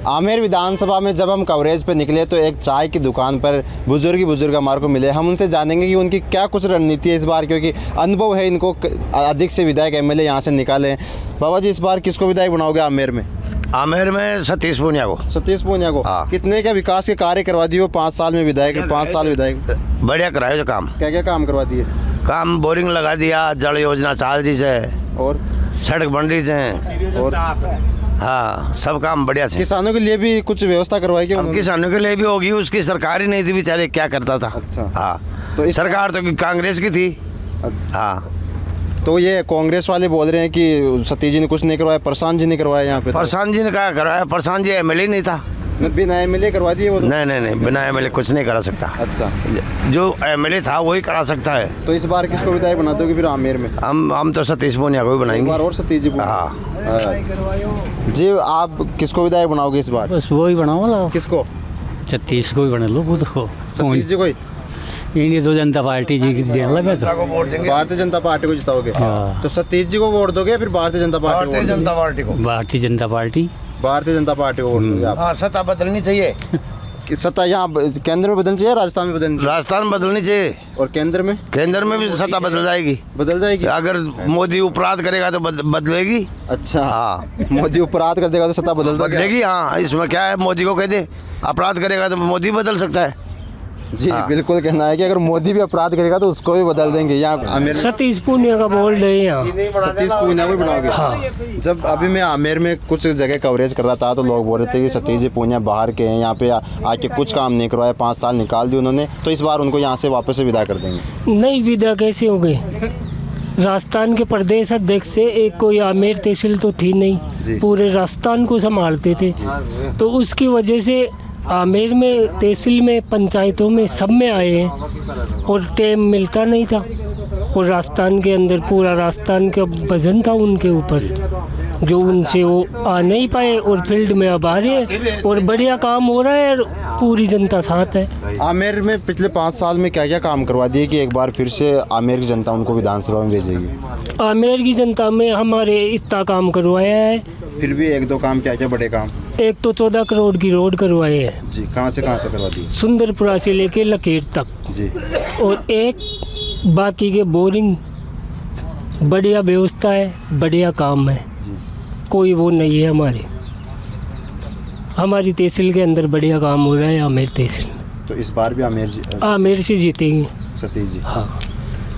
आमेर विधानसभा में जब हम कवरेज पे निकले तो एक चाय की दुकान पर बुजुर्ग हमारे को मिले। हम उनसे जानेंगे कि उनकी क्या कुछ रणनीति है इस बार, क्योंकि अनुभव है इनको, अधिक से विधायक एमएलए यहाँ से निकाले हैं। बाबा जी, इस बार किसको विधायक बनाओगे आमेर में? आमेर में सतीश पूनिया को। सतीश पूनिया को? हाँ। कितने का विकास के कार्य करवा दिए वो 5 साल में विधायक? 5 साल विधायक बढ़िया कराए जो काम। क्या क्या काम करवा दिए? काम बोरिंग लगा दिया, जल योजना चाल रही है, और सड़क बन रही है, और हाँ सब काम बढ़िया से। किसानों के लिए भी कुछ व्यवस्था करवाई क्या? अब किसानों के लिए भी होगी, उसकी सरकार ही नहीं थी बेचारे, क्या करता था। अच्छा। हाँ तो तो सरकार तो कांग्रेस की थी। हाँ तो ये कांग्रेस वाले बोल रहे हैं कि सतीश जी ने कुछ नहीं करवाया, प्रशांत जी ने करवाया यहाँ पे। प्रशांत जी ने क्या कराया? प्रशांत जी एमएलए नहीं था। बिना एमएलए करवा दिए वो तो? नहीं बिना एमएलए कुछ नहीं करा सकता। अच्छा, जो एमएलए था वही करा सकता है। तो इस बार किसको विधायक बना दोगे फिर आमेर में? हम तो सतीश पूनिया को ही एक बनाएंगे। बार और सतीश जी को? हाँ जी, आप किसको विधायक बनाओगे इस बार? बस वो ही बनाओ ला, किसको? छत्तीस को ही बना लो वो तो सतीश जी को ही? इंडिया तो जनता पार्टी जी की देने लगा तो भारतीय जनता पार्टी को जिताओगे? हाँ। तो सतीश जी को वोट दोगे या फिर भारतीय जनता पार्टी को? भारतीय जनता पार्टी को। भारतीय जनता पार्टी। भारतीय जनता पार्टी को वोट दोगे आप? हाँ सत्ता बदलनी चाहिए। कि सत्ता यहाँ केंद्र में बदलनी चाहिए, राजस्थान में बदलनी चाहिए? राजस्थान में बदलनी चाहिए। और केंद्र में? केंद्र में भी सत्ता बदल जाएगी। बदल जाएगी? अगर मोदी अपराध करेगा तो बदलेगी। अच्छा। हाँ मोदी अपराध कर देगा तो सत्ता बदलेगी। हाँ इसमें क्या है, मोदी को कह दे अपराध करेगा तो मोदी बदल सकता है। जी हाँ। बिल्कुल कहना है कि अगर मोदी भी अपराध करेगा तो उसको भी बदल देंगे। यहाँ आमेर में सतीश पूनिया का बोल रहे हैं यहाँ। सतीश पूनिया को भी बनाओगे? हाँ। जब अभी मैं आमेर में कुछ जगह कवरेज कर रहा था तो लोग बोल रहे थे कि सतीश जी पूनिया बाहर के हैं, यहाँ पे आके कुछ काम नहीं करवाया, 5 साल निकाल दिए उन्होंने, तो इस बार उनको यहाँ से वापस से विदा कर देंगे। नहीं, विदा कैसे हो गए? राजस्थान के प्रदेश अध्यक्ष से एक कोई आमेर तहसील तो थी नहीं, पूरे राजस्थान को संभालते थे, तो उसकी वजह से आमेर में तहसील में पंचायतों में सब में आए हैं और टाइम मिलता नहीं था। और राजस्थान के अंदर पूरा राजस्थान का वजन था उनके ऊपर, जो उनसे वो आ नहीं पाए और फील्ड में अब आ रहे हैं और बढ़िया काम हो रहा है और पूरी जनता साथ है। आमेर में पिछले 5 साल में क्या क्या काम करवा दिए कि एक बार फिर से आमेर की जनता उनको विधानसभा में भेजेगी? आमेर की जनता में हमारे इतना काम करवाया है। फिर भी 1-2 काम, क्या क्या बड़े काम? एक तो 14 करोड़ की रोड करवाए हैं जी, कहाँ से कहाँ तक करवा दी? सुंदरपुरा से लेके लकेर तक जी। और एक बाकी के बोरिंग, बढ़िया व्यवस्था है, बढ़िया काम है, कोई वो नहीं है। हमारी तहसील के अंदर बढ़िया काम हो रहा है आमेर तहसील। तो इस बार भी आमेर से जीतेंगे सतीश जी? हाँ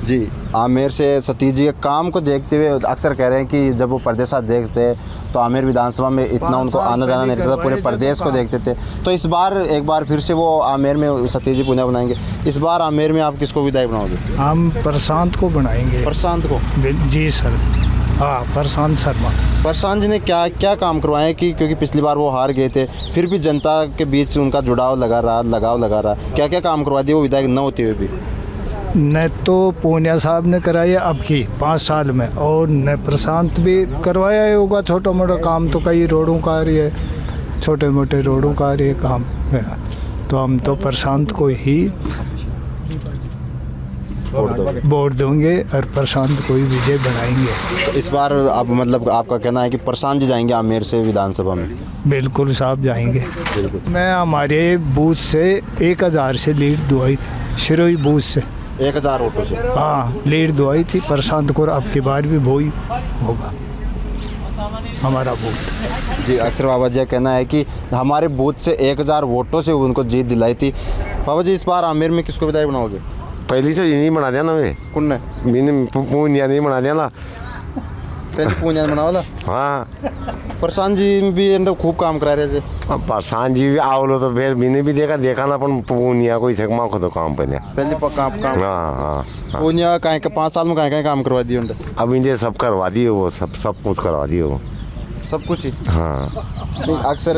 जी, आमेर से सतीश जी के काम को देखते हुए अक्सर कह रहे हैं कि जब वो प्रदेशाध्यक्ष थे तो आमेर विधानसभा में इतना उनको आना जाना नहीं रहता था, पूरे प्रदेश को देखते थे। तो इस बार एक बार फिर से वो आमेर में सतीश जी पूनिया बनाएंगे। इस बार आमेर में आप किसको विधायक बनाओगे? हम प्रशांत को बनाएंगे। प्रशांत को? जी सर, हाँ प्रशांत शर्मा। प्रशांत जी ने क्या क्या काम करवाए कि क्योंकि पिछली बार वो हार गए थे, फिर भी जनता के बीच से उनका जुड़ाव लगा रहा, क्या क्या काम करवा दिए वो विधायक न होते हुए भी? न तो पूनिया साहब ने कराया अब की 5 साल में, और न प्रशांत भी करवाया ही होगा। छोटा मोटा काम तो कई रोडों का रही है, छोटे मोटे रोडों का रही है काम है। तो हम तो प्रशांत को ही वोट देंगे और प्रशांत को ही विजय बनाएंगे। तो इस बार आप मतलब आपका कहना है कि प्रशांत जी जाएंगे आमेर से विधानसभा में? बिल्कुल साहब जाएंगे। बिल्कुल। मैं हमारे बूथ से 1000 से लीड दुआई, शिरोई बूथ से 1000 वोटों से? हाँ लीड दुआई थी प्रशांत को, अब की बार भी वही होगा हमारा बूथ। जी, अक्सर बाबा जी का कहना है कि हमारे बूथ से 1000 वोटों से उनको जीत दिलाई थी। बाबा जी, इस बार आमेर में किसको विधायक बनाओगे? पहली से नहीं बना दिया ना मैं, कौन ने? पूनिया नहीं बना दिया ना। पहले पूनिया बनाओ ला। हाँ प्रशांत जी भी खूब काम करा रहे थे। प्रशांत जी भी आवलो तो फिर मैंने भी देखा ना, अपन पूनिया को ही माँ को तो काम पहले काम हाँ पूनिया का 5 साल में कहीं काम करवा दिए उन्होंने? अब इन्हें सब करवा दिए, वो सब कुछ करवा दिए वो सब कुछ ही। हाँ अक्सर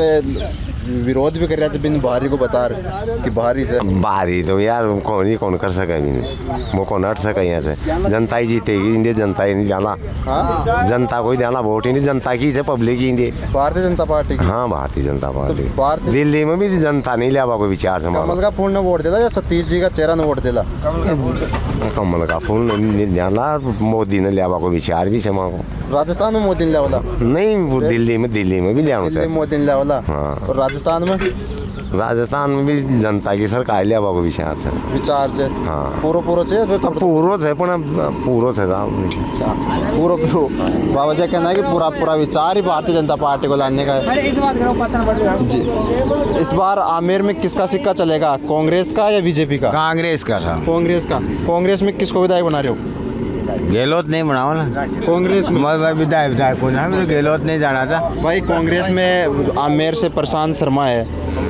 विरोध भी कर रहे थे, बिन बाहरी को बता रहे कि बाहरी से बाहरी तो यार कौन कर सके भी नहीं, वो कौन हट सके यहाँ से। जनता ही जीतेगी, इंडिया जनता ही नहीं जाना, हाँ जनता को ही देना वोट ही नहीं, जनता की है, पब्लिक ही इंडिया। भारतीय जनता पार्टी की। हाँ भारतीय जनता पार्टी। भारतीय दिल्ली में भी जनता नहीं लिया कोई विचार से कमल का फूल ने वोट दिला या सतीश जी का चेहरा ने वोट दिला? कमल का फूल नहीं जाना, मोदी ने लिया कोई विचार भी से को राजस्थान में मोदी ने लिया वाला नहीं, वो दिल्ली में भी लिया दिल्ली मोदी ने लिया वाला। हाँ। और राजस्थान में भी जनता की सरकार लिया कोई विचार से विचार से। हाँ। पूरो से पूरो थे पूरो थे पूरो बाबा जी कहना है कि पूरा विचार ही भारतीय जनता पार्टी को लाने का है। जी, इस बार आमेर में किसका सिक्का चलेगा, कांग्रेस का या बीजेपी का? कांग्रेस का था। कांग्रेस का। कांग्रेस में किसको विधायक बना रहे हो? गहलोत नहीं बनाओ ना कांग्रेस में मैं विधायक को ना, मुझे गहलोत नहीं जाना था भाई। कांग्रेस में आमेर से प्रशांत शर्मा है,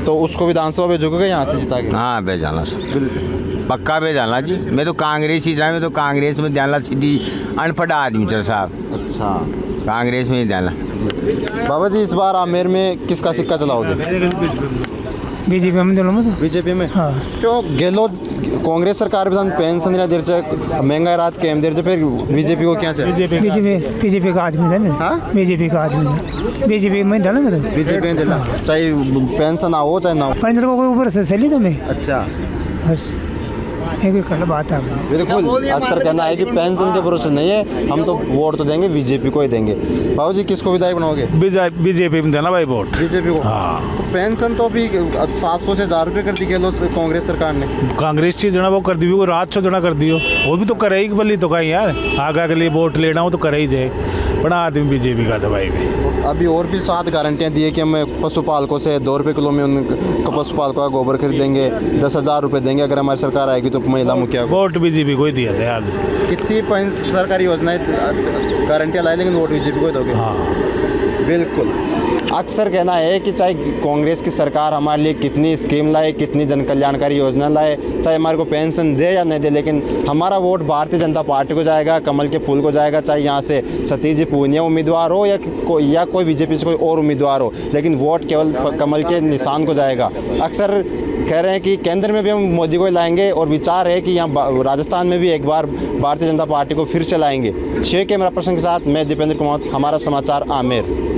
तो उसको विधानसभा भेजोगे यहाँ से जिता के? हाँ भेजाना सर, पक्का भेजाना जी। मैं तो कांग्रेस ही था, मैं तो कांग्रेस में जाना, सीधी अनपढ़ आदमी था साहब। अच्छा, कांग्रेस में ही जाना। बाबा जी इस बार आमेर में किसका सिक्का चलाओगे? बीजेपी में दोनों में बीजेपी में। हाँ। क्यों गहलोत कांग्रेस सरकार भी पेंशन नहीं देर से, महंगाई रात केम देर से, फिर बीजेपी को क्या चाहिए? बीजेपी का आदमी था मैं। हाँ? बीजेपी का आदमी था, बीजेपी में था ना मैं तो। बीजेपी में दिला, चाहे पेंशन हो चाहे ना हो। 15 को ऊपर से सैली तो मैं अच्छा, बस एक कल बात है। बिल्कुल। अक्सर कहना है कि पेंशन के भरोसे नहीं है, हम तो वोट तो देंगे बीजेपी को ही देंगे। बाबू जी किसको विधायक बनाओगे? बीजेपी में देना भाई वोट। बीजेपी को। हाँ। तो पेंशन तो अभी 700 से 1000 रुपये कर दी कांग्रेस सरकार ने। कांग्रेस चीज जना वो कर दी, वो रात से जना कर दियो, वो भी तो करेगी भली तो कहीं यार, आगे के लिए वोट लेना हो तो करे ही जाए, बड़ा आदमी बीजेपी का था भाई। अभी और भी 7 गारंटियाँ दी है कि हम पशुपालकों से 2 रुपये किलो में उनको पशुपालकों का गोबर खरीदेंगे, 10,000 रुपये देंगे अगर हमारी सरकार आएगी तो महिला मुखिया को। वोट बीजेपी को ही दिया था यार। कितनी सरकारी योजनाएं गारंटियाँ लाए लेकिन वोट बीजेपी को ही दोगे? हाँ बिल्कुल। अक्सर कहना है कि चाहे कांग्रेस की सरकार हमारे लिए कितनी स्कीम लाए, कितनी जन कल्याणकारी योजना लाए, चाहे हमारे को पेंशन दे या नहीं दे, लेकिन हमारा वोट भारतीय जनता पार्टी को जाएगा, कमल के फूल को जाएगा। चाहे यहाँ से सतीश जी पूनिया उम्मीदवार हो या कोई बीजेपी से कोई और उम्मीदवार हो, लेकिन वोट केवल कमल के निशान को जाएगा। अक्सर कह रहे हैं कि केंद्र में भी हम मोदी को लाएंगे, और विचार है कि यहाँ राजस्थान में भी एक बार भारतीय जनता पार्टी को फिर से लाएंगे। शेख कैमरा पर्सन के साथ मैं दीपेंद्र कुमार, हमारा समाचार आमेर।